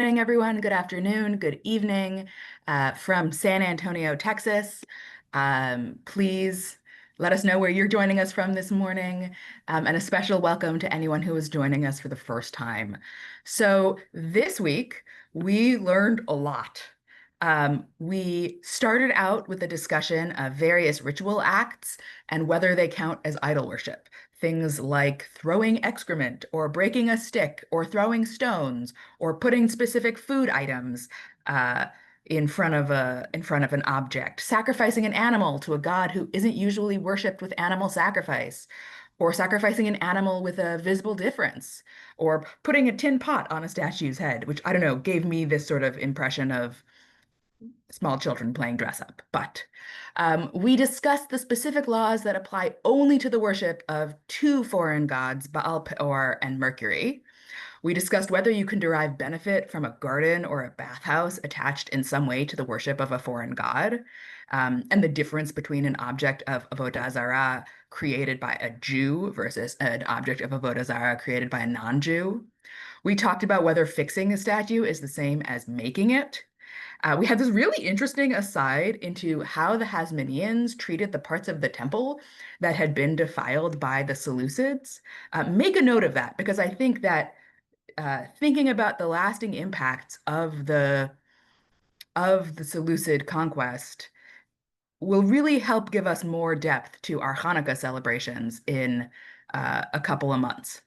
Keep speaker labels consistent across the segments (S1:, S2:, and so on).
S1: Morning, everyone. Good afternoon, good evening from San Antonio, Texas. Please let us know where you're joining us from this morning, and a special welcome to anyone who is joining us for the first time. So this week, we learned a lot. We started out with a discussion of various ritual acts and whether they count as idol worship. Things like throwing excrement or breaking a stick or throwing stones or putting specific food items uh, in front of an object, sacrificing an animal to a god who isn't usually worshipped with animal sacrifice, or sacrificing an animal with a visible difference, or putting a tin pot on a statue's head, which I don't know, gave me this sort of impression of small children playing dress up. But we discussed the specific laws that apply only to the worship of two foreign gods, Baal Peor and Mercury. We discussed whether you can derive benefit from a garden or a bathhouse attached in some way to the worship of a foreign god, and the difference between an object of avodah zarah created by a Jew versus an object of avodah zarah created by a non-Jew. We talked about whether fixing a statue is the same as making it. We had this really interesting aside into how the Hasmoneans treated the parts of the temple that had been defiled by the Seleucids. Make a note of that because I think that thinking about the lasting impacts of the Seleucid conquest will really help give us more depth to our Hanukkah celebrations in a couple of months.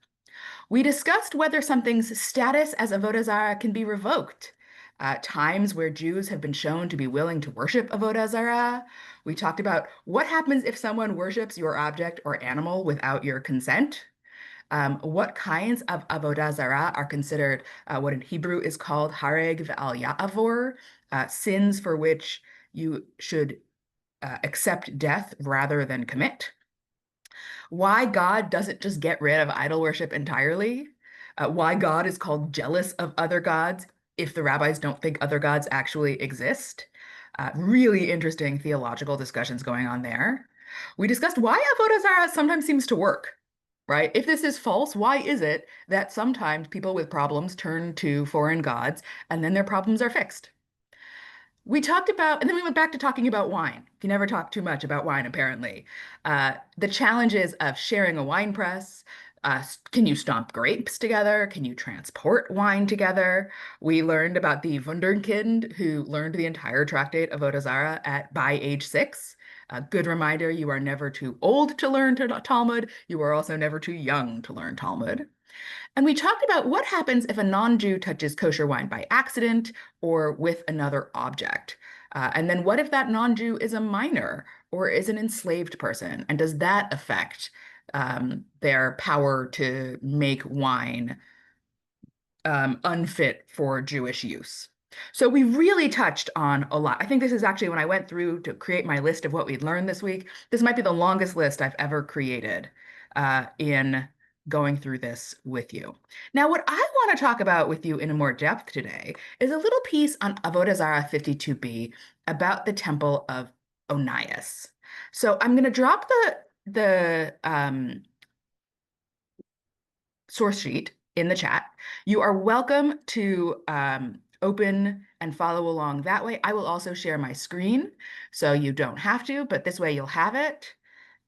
S1: We discussed whether something's status as avodah zarah can be revoked. Times where Jews have been shown to be willing to worship avodah zarah. We talked about what happens if someone worships your object or animal without your consent. What kinds of avodah zarah are considered what in Hebrew is called hareg ve'al ya'avor, sins for which you should accept death rather than commit. Why God doesn't just get rid of idol worship entirely. Why God is called jealous of other gods if the rabbis don't think other gods actually exist. Really interesting theological discussions going on there. We discussed why avodah zarah sometimes seems to work, right? If this is false, why is it that sometimes people with problems turn to foreign gods and then their problems are fixed? We talked about, and then we went back to talking about wine. You never talk too much about wine, apparently. The challenges of sharing a wine press. Can you stomp grapes together? Can you transport wine together? We learned about the Wunderkind who learned the entire tractate of Avodah Zarah by age 6. A good reminder, you are never too old to learn Talmud. You are also never too young to learn Talmud. And we talked about what happens if a non-Jew touches kosher wine by accident or with another object. And then what if that non-Jew is a minor or is an enslaved person? And does that affect their power to make wine unfit for Jewish use? So we really touched on a lot. I think this is actually when I went through to create my list of what we'd learned this week, this might be the longest list I've ever created in going through this with you. Now, what I want to talk about with you in more depth today is a little piece on Avodah Zarah 52b about the Temple of Onias. So I'm going to drop the source sheet in the chat. You are welcome to open and follow along that way. I will also share my screen, so you don't have to, but this way you'll have it.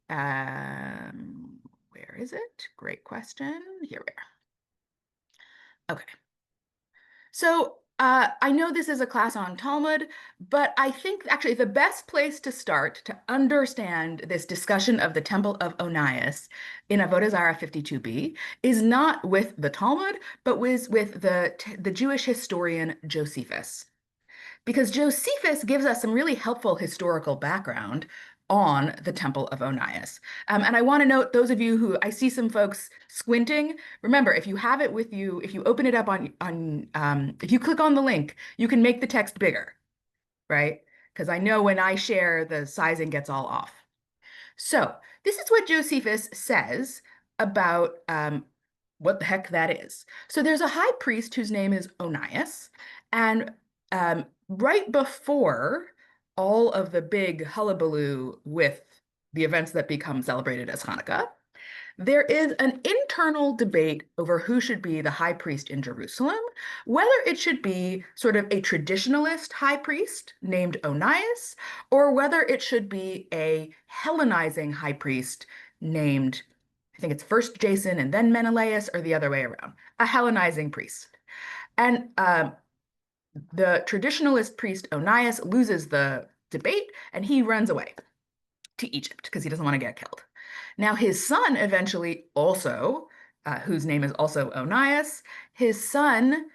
S1: Where is it? Great question. Here we are. Okay. So I know this is a class on Talmud, but I think actually the best place to start to understand this discussion of the Temple of Onias in Avodah Zarah 52b is not with the Talmud, but with the Jewish historian Josephus because Josephus gives us some really helpful historical background on the Temple of Onias. And I want to note those of you who I see some folks squinting. Remember, if you have it with you, if you open it up if you click on the link, you can make the text bigger, right? Because I know when I share, the sizing gets all off. So this is what Josephus says about what the heck that is. So there's a high priest whose name is Onias, and right before all of the big hullabaloo with the events that become celebrated as Hanukkah, There is an internal debate over who should be the high priest in Jerusalem, whether it should be sort of a traditionalist high priest named Onias, or whether it should be a Hellenizing high priest named, I think it's first Jason and then Menelaus, or the other way around, a Hellenizing priest. And the traditionalist priest Onias loses the debate and he runs away to Egypt because he doesn't want to get killed. Now, his son eventually also, whose name is also Onias, his son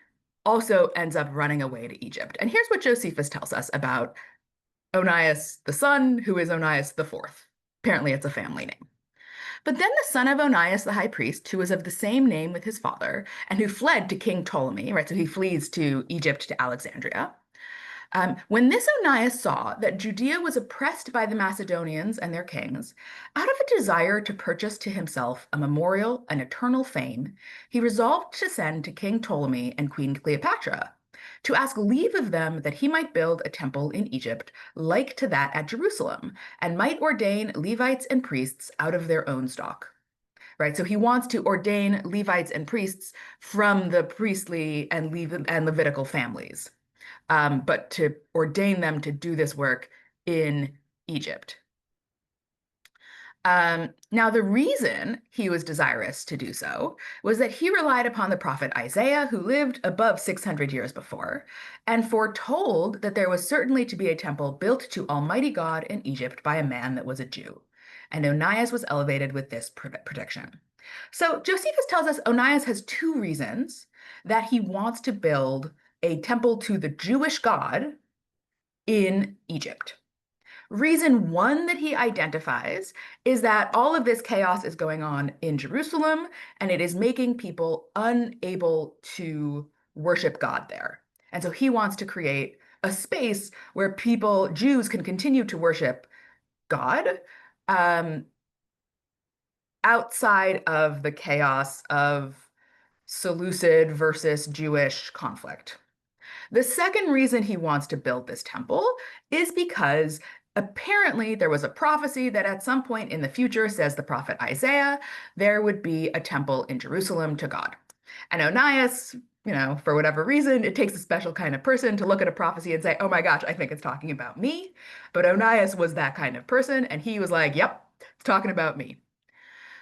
S1: also ends up running away to Egypt. And here's what Josephus tells us about Onias the son, who is Onias the fourth. Apparently, it's a family name. But then the son of Onias the high priest, who was of the same name with his father, and who fled to King Ptolemy, right? So he flees to Egypt, to Alexandria. When this Onias saw that Judea was oppressed by the Macedonians and their kings, out of a desire to purchase to himself a memorial and eternal fame, he resolved to send to King Ptolemy and Queen Cleopatra to ask leave of them that he might build a temple in Egypt like to that at Jerusalem, and might ordain Levites and priests out of their own stock. Right, so he wants to ordain Levites and priests from the priestly and Levitical families, but to ordain them to do this work in Egypt. Now, the reason he was desirous to do so was that he relied upon the prophet Isaiah, who lived above 600 years before, and foretold that there was certainly to be a temple built to Almighty God in Egypt by a man that was a Jew. And Onias was elevated with this prediction. So Josephus tells us Onias has two reasons that he wants to build a temple to the Jewish God in Egypt. Reason one that he identifies is that all of this chaos is going on in Jerusalem and it is making people unable to worship God there. And so he wants to create a space where people, Jews, can continue to worship God outside of the chaos of Seleucid versus Jewish conflict. The second reason he wants to build this temple is because apparently there was a prophecy that at some point in the future, says the prophet Isaiah, there would be a temple in Jerusalem to God. And Onias, for whatever reason, it takes a special kind of person to look at a prophecy and say, oh my gosh, I think it's talking about me. But Onias was that kind of person, and he was like, yep, it's talking about me.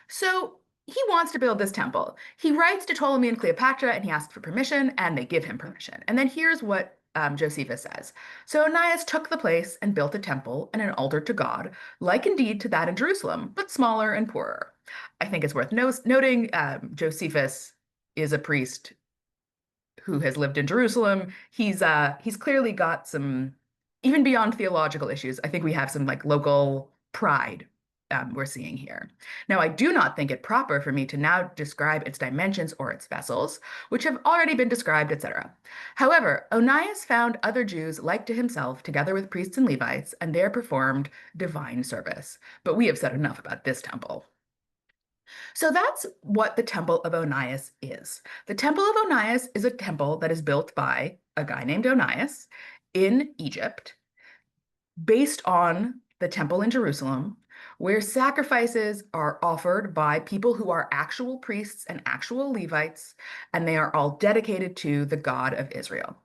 S1: So he wants to build this temple. He writes to Ptolemy and Cleopatra and he asks for permission, and they give him permission. And then here's what Josephus says. So Onias took the place and built a temple and an altar to God, like indeed to that in Jerusalem, but smaller and poorer. I think it's worth noting Josephus is a priest who has lived in Jerusalem. He's clearly got some, even beyond theological issues, I think we have some like local pride we're seeing here. Now, I do not think it proper for me to now describe its dimensions or its vessels, which have already been described, etc. However, Onias found other Jews like to himself, together with priests and Levites, and there performed divine service. But we have said enough about this temple. So that's what the Temple of Onias is. The Temple of Onias is a temple that is built by a guy named Onias in Egypt, based on the temple in Jerusalem, where sacrifices are offered by people who are actual priests and actual Levites, and they are all dedicated to the God of Israel.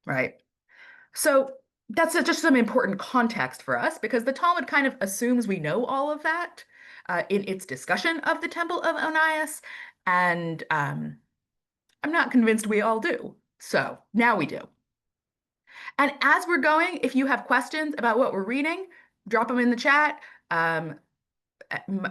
S1: Right? So that's just some important context for us because the Talmud kind of assumes we know all of that in its discussion of the Temple of Onias, and I'm not convinced we all do. So now we do. And as we're going, if you have questions about what we're reading, drop them in the chat.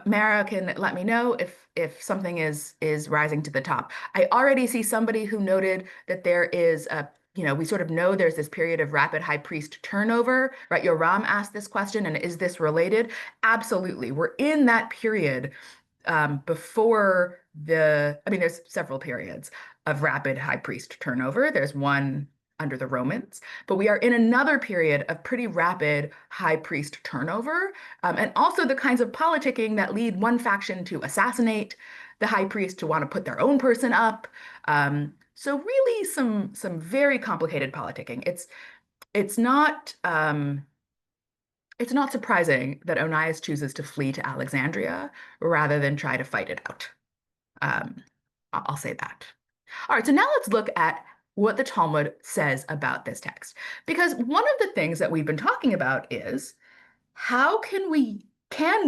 S1: Mara can let me know if something is rising to the top. I already see somebody who noted that there is a, we sort of know there's this period of rapid high priest turnover, right? Yoram asked this question, and is this related? Absolutely. We're in that period before there's several periods of rapid high priest turnover. There's one under the Romans, but we are in another period of pretty rapid high priest turnover, and also the kinds of politicking that lead one faction to assassinate the high priest, to want to put their own person up. So really some very complicated politicking. It's not It's not surprising that Onias chooses to flee to Alexandria rather than try to fight it out. Um, I'll say that. All right, so now let's look at what the Talmud says about this text. Because one of the things that we've been talking about is how can we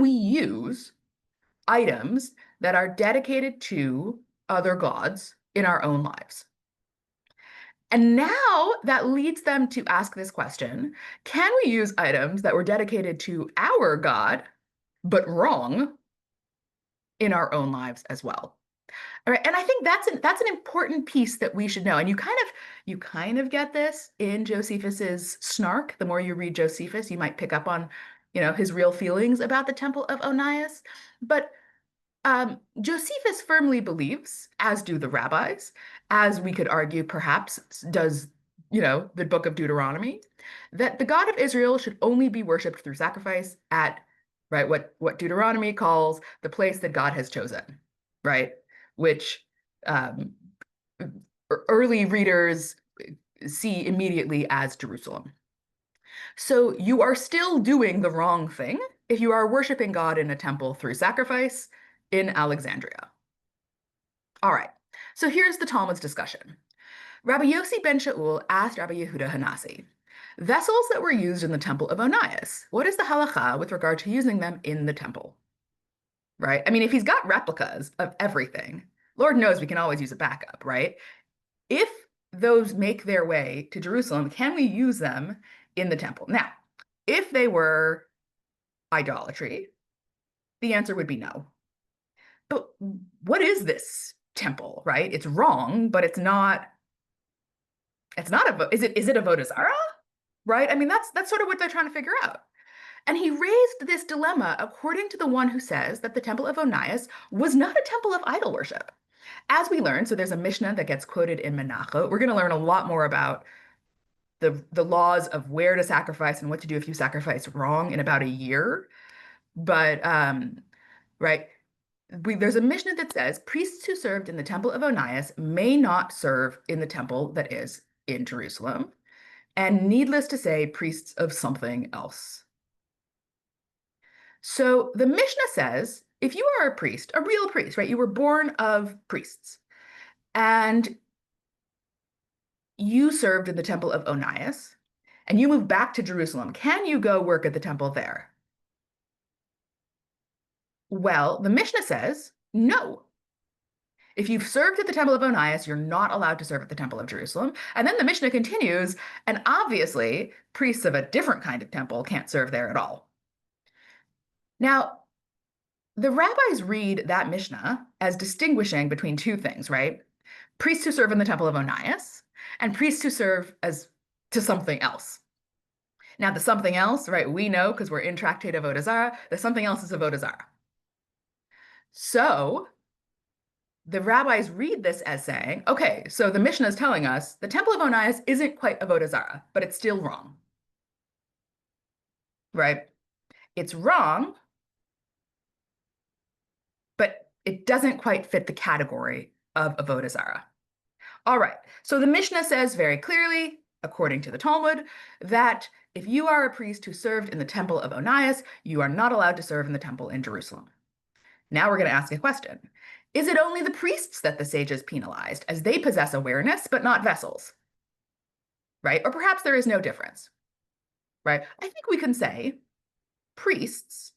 S1: use items that are dedicated to other gods in our own lives? And now that leads them to ask this question, can we use items that were dedicated to our God, but wrong, in our own lives as well? All right, and I think that's an important piece that we should know. And you kind of get this in Josephus's snark. The more you read Josephus, you might pick up on, his real feelings about the Temple of Onias. But Josephus firmly believes, as do the rabbis, as we could argue perhaps does, the book of Deuteronomy, that the God of Israel should only be worshipped through sacrifice at, right, what Deuteronomy calls the place that God has chosen, right? Which um, early readers see immediately as Jerusalem. So you are still doing the wrong thing if you are worshiping God in a temple through sacrifice in Alexandria. All right, so here's the Talmud's discussion. Rabbi Yossi ben Shaul asked Rabbi Yehuda Hanasi, vessels that were used in the temple of Onias, what is the halacha with regard to using them in the temple? Right? I mean, if he's got replicas of everything, Lord knows we can always use a backup, right? If those make their way to Jerusalem, can we use them in the temple? Now, if they were idolatry, the answer would be no. But what is this temple, right? It's wrong, but it's not is it a Avodah Zarah? Right? I mean, that's sort of what they're trying to figure out. And he raised this dilemma according to the one who says that the temple of Onias was not a temple of idol worship. As we learn, so there's a Mishnah that gets quoted in Menachot. We're going to learn a lot more about the laws of where to sacrifice and what to do if you sacrifice wrong in about a year. But right, there's a Mishnah that says priests who served in the temple of Onias may not serve in the temple that is in Jerusalem. And needless to say, priests of something else. So the Mishnah says if you are a priest, a real priest, right? You were born of priests, and you served in the temple of Onias, and you moved back to Jerusalem. Can you go work at the temple there? Well, the Mishnah says no. If you've served at the temple of Onias, you're not allowed to serve at the temple of Jerusalem. And then the Mishnah continues, and obviously, priests of a different kind of temple can't serve there at all. Now, the rabbis read that Mishnah as distinguishing between two things, right? Priests who serve in the temple of Onias and priests who serve as to something else. Now, the something else, right? We know because we're in Tractate of Avodah Zarah, the something else is Avodah Zarah. So the rabbis read this as saying, okay, so the Mishnah is telling us the temple of Onias isn't quite Avodah Zarah, but it's still wrong, right? It's wrong, but it doesn't quite fit the category of Avodah Zarah. All right, so the Mishnah says very clearly, according to the Talmud, that if you are a priest who served in the temple of Onias, you are not allowed to serve in the temple in Jerusalem. Now we're going to ask a question. Is it only the priests that the sages penalized, as they possess awareness, but not vessels? Right? Or perhaps there is no difference, right? I think we can say priests,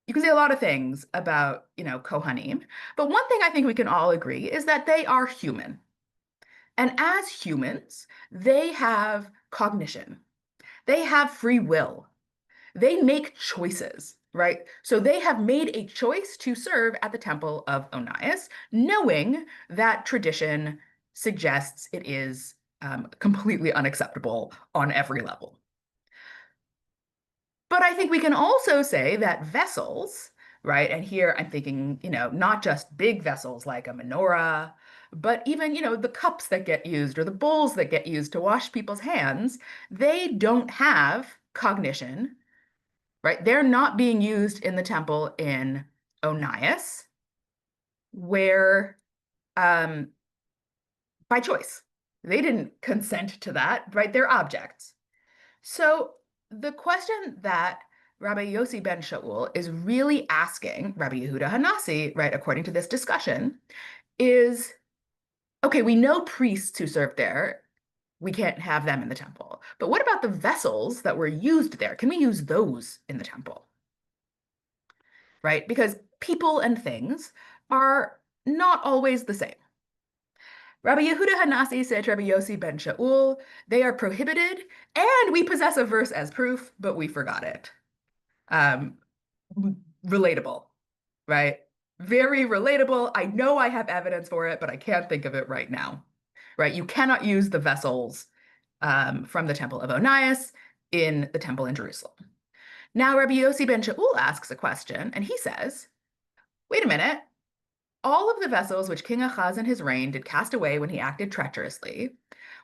S1: you can say a lot of things about, Kohanim, but one thing I think we can all agree is that they are human. And as humans, they have cognition. They have free will. They make choices, right? So they have made a choice to serve at the temple of Onias, knowing that tradition suggests it is completely unacceptable on every level. But I think we can also say that vessels, right? And here I'm thinking, not just big vessels like a menorah, but even, the cups that get used or the bowls that get used to wash people's hands, they don't have cognition, right? They're not being used in the temple in Onias, where by choice. They didn't consent to that, right? They're objects. So the question that Rabbi Yossi ben Shaul is really asking Rabbi Yehuda Hanassi, right, according to this discussion, is okay, we know priests who served there. We can't have them in the temple. But what about the vessels that were used there? Can we use those in the temple? Right? Because people and things are not always the same. Rabbi Yehuda Hanassi said to Rabbi Yossi ben Shaul, they are prohibited, and we possess a verse as proof, but we forgot it. Um, Relatable, right? Very relatable. I know I have evidence for it, but I can't think of it right now, right? You cannot use the vessels from the Temple of Onias in the temple in Jerusalem. Now, Rabbi Yossi ben Shaul asks a question, and he says, wait a minute. All of the vessels which King Ahaz in his reign did cast away when he acted treacherously,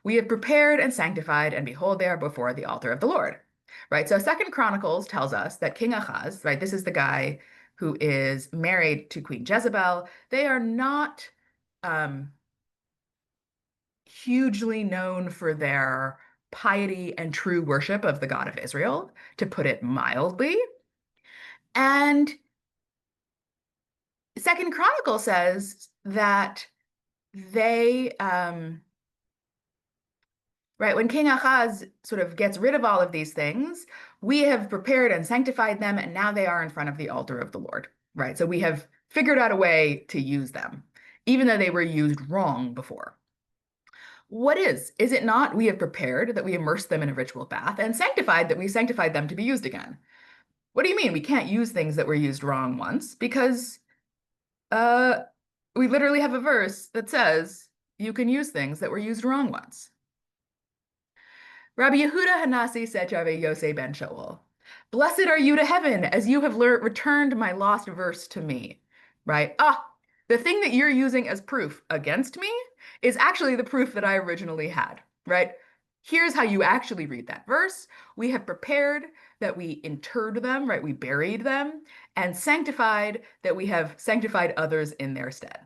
S1: we have prepared and sanctified, and behold, they are before the altar of the Lord. Right? So Second Chronicles tells us that King Ahaz, right, this is the guy who is married to Queen Jezebel. They are not hugely known for their piety and true worship of the God of Israel, to put it mildly. And Second Chronicle says that they right, when King Ahaz sort of gets rid of all of these things, we have prepared and sanctified them, and now they are in front of the altar of the Lord. Right, so we have figured out a way to use them, even though they were used wrong before. What is it not we have prepared that we immerse them in a ritual bath, and sanctified that we sanctified them to be used again? What do you mean we can't use things that were used wrong once? Because uh, we literally have a verse that says you can use things that were used wrong once. Rabbi Yehuda Hanassi said to Rabbi Yosei ben Shaul, blessed are you to heaven, as you have returned my lost verse to me. Right? The thing that you're using as proof against me is actually the proof that I originally had. Right? Here's how you actually read that verse. We have prepared that we interred them, right? We buried them, and sanctified that we have sanctified others in their stead.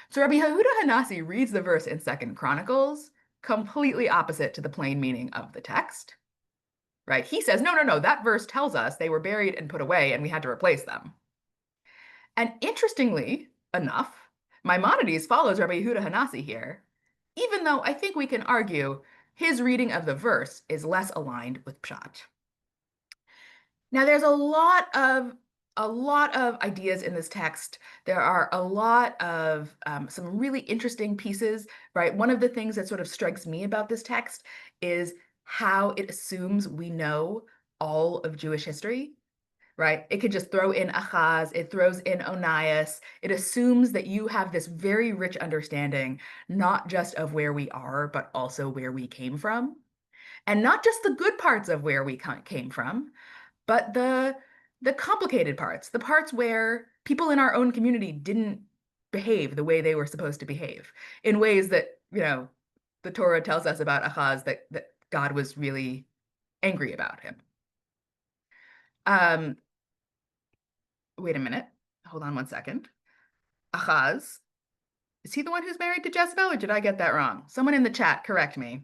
S1: So Rabbi Yehuda Hanassi reads the verse in Second Chronicles completely opposite to the plain meaning of the text, right? He says, no, no, no, that verse tells us they were buried and put away and we had to replace them. And interestingly enough, Maimonides follows Rabbi Yehuda Hanassi here, even though I think we can argue his reading of the verse is less aligned with Pshat. Now, there's a lot of ideas in this text. There are a lot of some really interesting pieces, right? One of the things that sort of strikes me about this text is how it assumes we know all of Jewish history, right? It could just throw in Ahaz, it throws in Onias. It assumes that you have this very rich understanding, not just of where we are, but also where we came from. And not just the good parts of where we came from, but the complicated parts, the parts where people in our own community didn't behave the way they were supposed to behave, in ways that, the Torah tells us about Ahaz that God was really angry about him. Um, Wait a minute. Hold on one second. Ahaz, is he the one who's married to Jezebel, or did I get that wrong? Someone in the chat, correct me.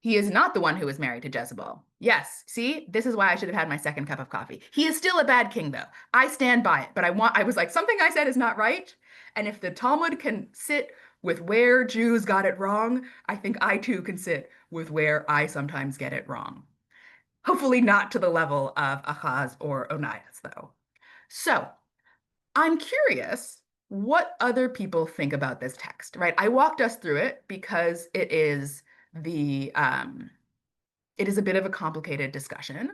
S1: He is not the one who was married to Jezebel. Yes, see, this is why I should have had my second cup of coffee. He is still a bad king, though. I stand by it, but I was like, something I said is not right. And if the Talmud can sit with where Jews got it wrong, I think I too can sit with where I sometimes get it wrong. Hopefully not to the level of Ahaz or Onias, though. So I'm curious what other people think about this text, right? I walked us through it because it is a bit of a complicated discussion.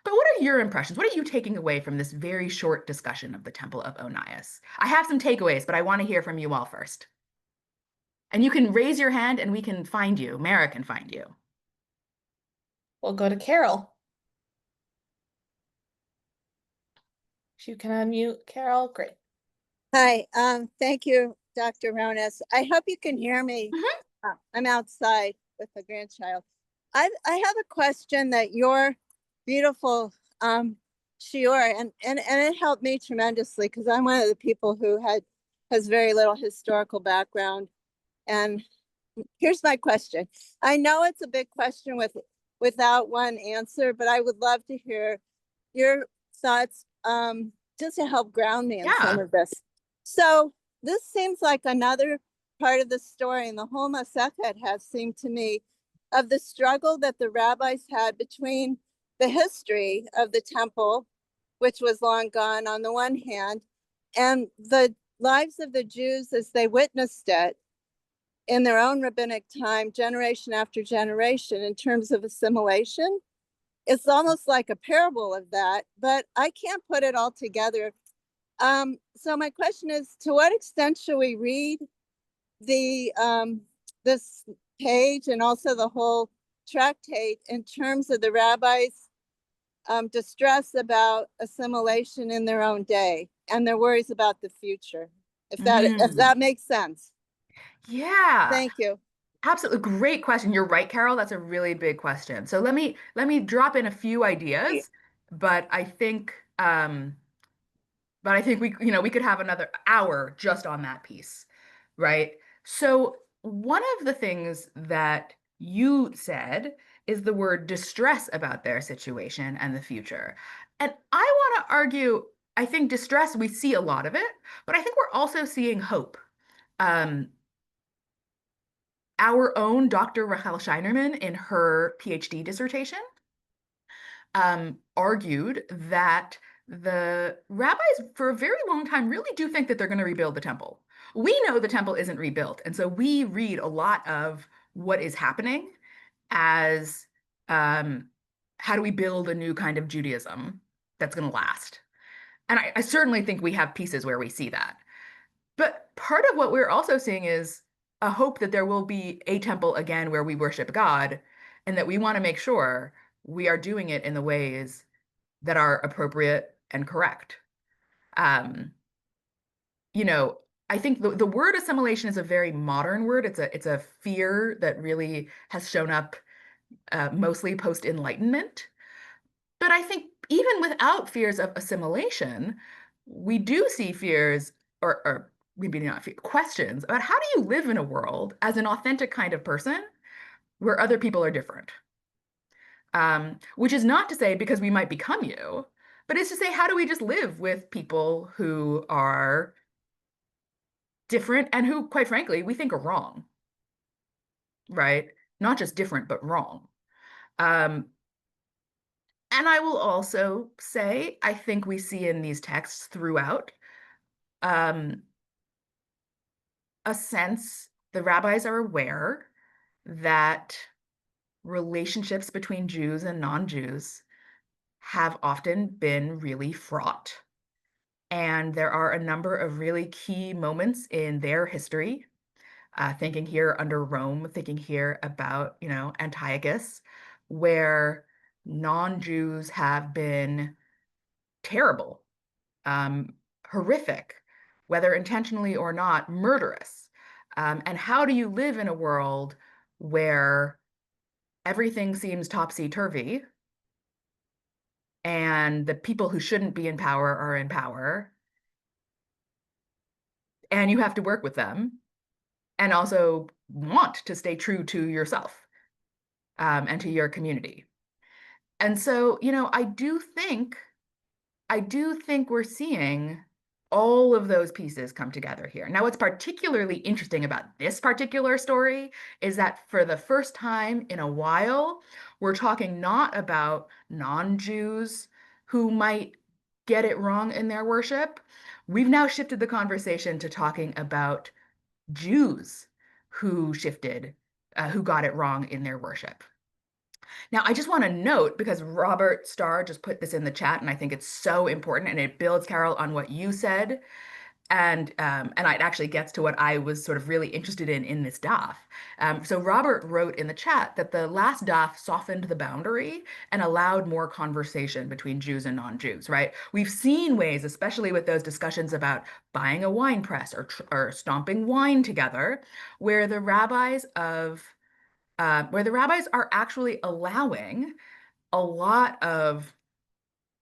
S1: But what are your impressions? What are you taking away from this very short discussion of the Temple of Onias? I have some takeaways, but I want to hear from you all first. And you can raise your hand and we can find you. Mara can find you.
S2: We'll go to Carol. You can unmute, Carol. Great.
S3: Hi, thank you, Dr. Ronas. I hope you can hear me. I'm outside with a grandchild. I have a question that your beautiful shiur, and it helped me tremendously because I'm one of the people who has very little historical background. And here's my question. I know it's a big question with without one answer, but I would love to hear your thoughts just to help ground me in some
S1: Yeah.
S3: of this. So this seems like another part of the story, and the whole Masechet has seemed to me of the struggle that the rabbis had between the history of the temple, which was long gone on the one hand, and the lives of the Jews as they witnessed it in their own rabbinic time, generation after generation, in terms of assimilation. It's almost like a parable of that, but I can't put it all together. So my question is, to what extent should we read the this page and also the whole tractate in terms of the rabbis' distress about assimilation in their own day and their worries about the future? If
S1: Mm.
S3: that makes sense.
S1: Yeah.
S3: Thank you.
S1: Absolutely. Great question. You're right, Carol. That's a really big question. So let me drop in a few ideas, but I think we could have another hour just on that piece, right? So one of the things that you said is the word distress about their situation and the future. And I want to argue, I think distress, we see a lot of it, but I think we're also seeing hope. Um, our own Dr. Rachel Scheinerman, in her PhD dissertation, argued that the rabbis, for a very long time, really do think that they're going to rebuild the temple. We know the temple isn't rebuilt, and so we read a lot of what is happening as um, how do we build a new kind of Judaism that's going to last? And I certainly think we have pieces where we see that. But part of what we're also seeing is a hope that there will be a temple again where we worship God, and that we want to make sure we are doing it in the ways that are appropriate and correct. Um, you know, I think the word assimilation is a very modern word. It's a fear that really has shown up mostly post-Enlightenment. But I think even without fears of assimilation, we do see fears or maybe not fear, questions about how do you live in a world as an authentic kind of person where other people are different? Which is not to say because we might become you, but it's to say how do we just live with people who are different and who, quite frankly, we think are wrong, right? Not just different, but wrong. Um, and I will also say, I think we see in these texts throughout um, a sense the rabbis are aware that relationships between Jews and non-Jews have often been really fraught. And there are a number of really key moments in their history, thinking here under Rome, thinking here about, Antiochus, where non-Jews have been terrible, um, horrific, whether intentionally or not, murderous. And how do you live in a world where everything seems topsy-turvy and the people who shouldn't be in power are in power, and you have to work with them and also want to stay true to yourself and to your community. And so, I do think we're seeing all of those pieces come together here. Now, what's particularly interesting about this particular story is that for the first time in a while, we're talking not about non-Jews who might get it wrong in their worship. We've now shifted the conversation to talking about Jews who got it wrong in their worship. Now, I just want to note, because Robert Starr just put this in the chat, and I think it's so important, and it builds, Carol, on what you said, and it actually gets to what I was sort of really interested in this daf. So Robert wrote in the chat that the last daf softened the boundary and allowed more conversation between Jews and non-Jews, right? We've seen ways, especially with those discussions about buying a wine press or stomping wine together, where the rabbis are actually allowing a lot of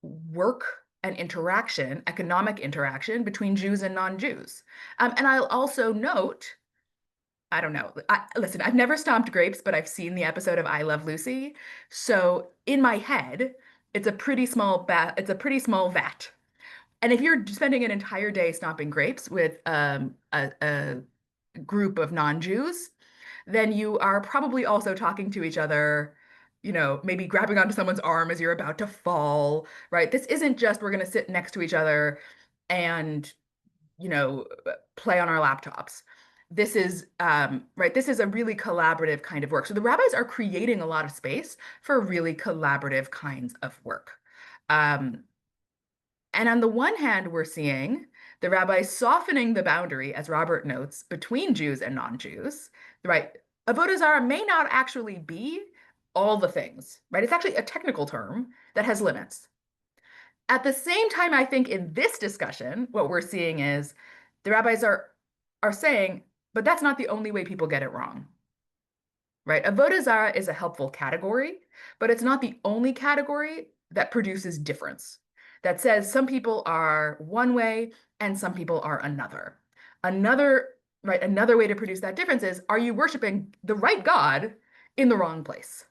S1: work and interaction, economic interaction between Jews and non-Jews. And I'll also note I don't know. Listen, I've never stomped grapes, but I've seen the episode of I Love Lucy. So in my head, it's a pretty small vat. And if you're spending an entire day stomping grapes with a group of non-Jews, then you are probably also talking to each other, maybe grabbing onto someone's arm as you're about to fall, right? This isn't just we're going to sit next to each other and, you know, play on our laptops. This is right. This is a really collaborative kind of work. So the rabbis are creating a lot of space for really collaborative kinds of work. Um, and on the one hand, we're seeing the rabbis softening the boundary, as Robert notes, between Jews and non-Jews, right? Avodah zarah may not actually be all the things, right? It's actually a technical term that has limits. At the same time, I think in this discussion, what we're seeing is the rabbis are saying, but that's not the only way people get it wrong, right? Avodah zarah is a helpful category, but it's not the only category that produces difference. That says some people are one way and some people are another. Another way to produce that difference is, are you worshiping the right God in the wrong place?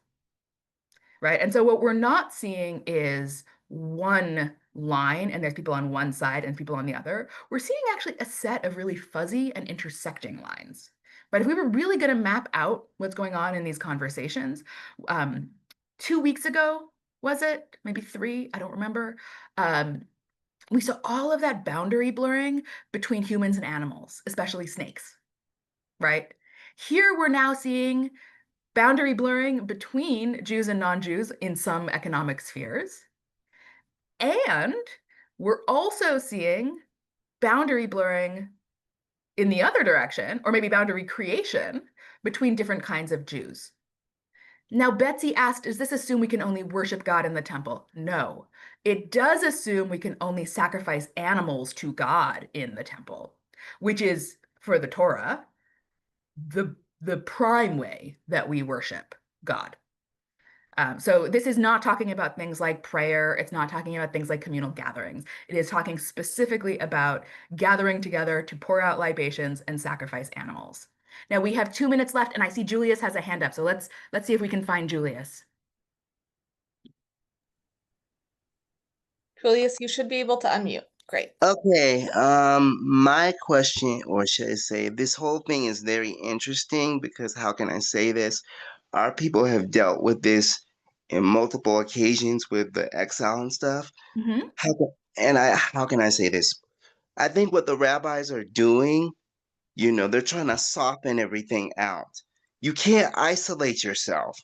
S1: Right? And so what we're not seeing is one line and there's people on one side and people on the other. We're seeing actually a set of really fuzzy and intersecting lines. But if we were really going to map out what's going on in these conversations, 2 weeks ago, was it? Maybe three, I don't remember. Um, we saw all of that boundary blurring between humans and animals, especially snakes, right? Here we're now seeing boundary blurring between Jews and non-Jews in some economic spheres. And we're also seeing boundary blurring in the other direction, or maybe boundary creation between different kinds of Jews. Now, Betsy asked, does this assume we can only worship God in the temple? No, it does assume we can only sacrifice animals to God in the temple, which is, for the Torah, the prime way that we worship God. So this is not talking about things like prayer. It's not talking about things like communal gatherings. It is talking specifically about gathering together to pour out libations and sacrifice animals. Now we have 2 minutes left, and I see Julius has a hand up. So let's see if we can find Julius.
S2: Julius, you should be able to unmute. Great.
S4: Okay, my question, or should I say, this whole thing is very interesting because how can I say this? Our people have dealt with this in multiple occasions with the exile and stuff.
S1: Mhm.
S4: How can I say this? I think what the rabbis are doing, they're trying to soften everything out. You can't isolate yourself,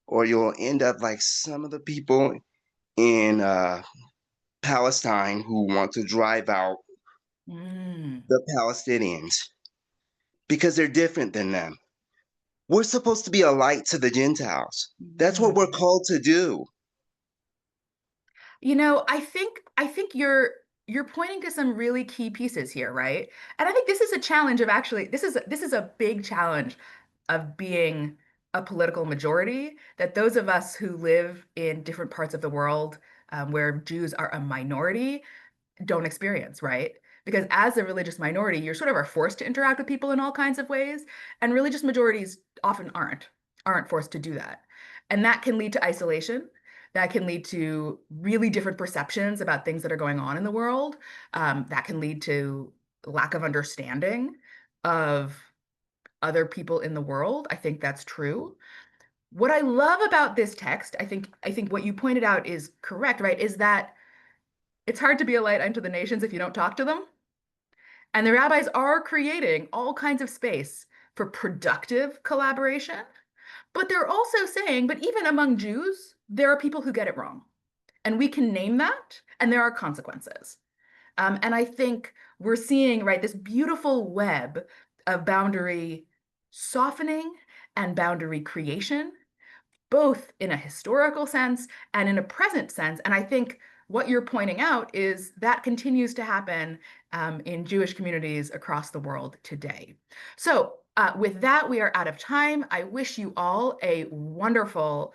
S4: or you'll end up like some of the people in Palestine who want to drive out
S1: Mm.
S4: the Palestinians because they're different than them. We're supposed to be a light to the Gentiles. That's what we're
S1: Mm.
S4: called to do.
S1: I think you're pointing to some really key pieces here, right? And I think this is a challenge of actually this is a big challenge of being a political majority, that those of us who live in different parts of the world, where Jews are a minority, don't experience, right? Because as a religious minority, you're sort of are forced to interact with people in all kinds of ways, and religious majorities often aren't forced to do that. And that can lead to isolation. That can lead to really different perceptions about things that are going on in the world. That can lead to lack of understanding of other people in the world. I think that's true. What I love about this text, I think what you pointed out is correct, right? Is that it's hard to be a light unto the nations if you don't talk to them. And the rabbis are creating all kinds of space for productive collaboration, but they're also saying, but even among Jews, there are people who get it wrong. And we can name that, and there are consequences. And I think we're seeing, right, this beautiful web of boundary softening and boundary creation, both in a historical sense and in a present sense. And I think what you're pointing out is that continues to happen in Jewish communities across the world today. So with that, we are out of time. I wish you all a wonderful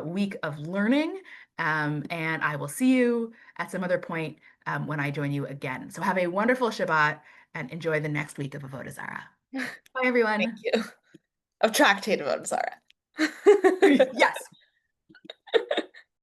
S1: week of learning, and I will see you at some other point when I join you again. So have a wonderful Shabbat and enjoy the next week of Avodah Zarah. Bye, everyone.
S2: Thank you. Of tractative, I'm sorry.
S1: Yes.